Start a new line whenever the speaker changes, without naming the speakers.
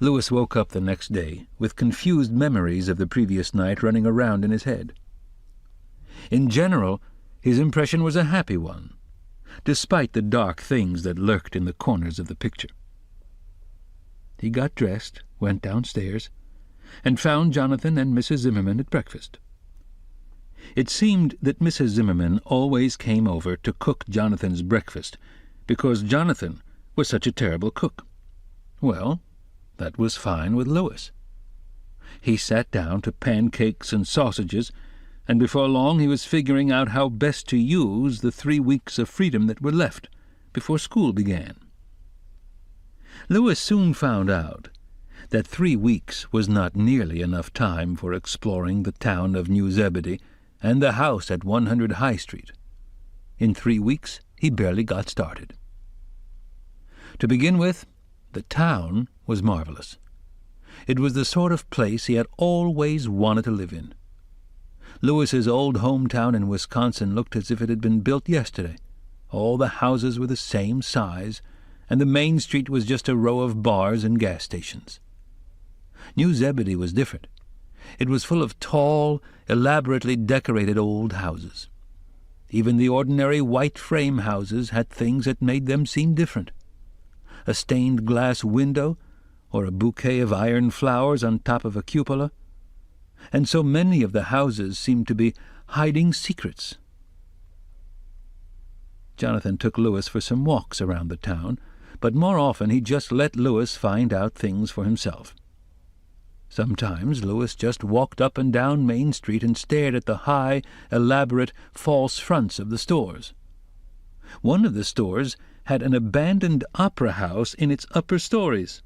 Louis woke up the next day with confused memories of the previous night running around in his head. In general, his impression was a happy one, despite the dark things that lurked in the corners of the picture. He got dressed, went downstairs, and found Jonathan and Mrs. Zimmermann at breakfast. It seemed that Mrs. Zimmermann always came over to cook Jonathan's breakfast because Jonathan was such a terrible cook. Well, that was fine with Louis. He sat down to pancakes and sausages, and before long he was figuring out how best to use the 3 weeks of freedom that were left before school began. Louis soon found out that 3 weeks was not nearly enough time for exploring the town of New Zebedee and the house at 100 High Street. In 3 weeks he barely got started. To begin with, the town was marvelous. It was the sort of place he had always wanted to live in. Louis's old hometown in Wisconsin looked as if it had been built yesterday. All the houses were the same size, and the main street was just a row of bars and gas stations. New Zebedee was different. It was full of tall, elaborately decorated old houses. Even the ordinary white frame houses had things that made them seem different. A stained glass window, or a bouquet of iron flowers on top of a cupola, and so many of the houses seemed to be hiding secrets. Jonathan took Louis for some walks around the town, but more often he just let Louis find out things for himself. Sometimes Louis just walked up and down Main Street and stared at the high, elaborate, false fronts of the stores. One of the stores had an abandoned opera house in its upper stories.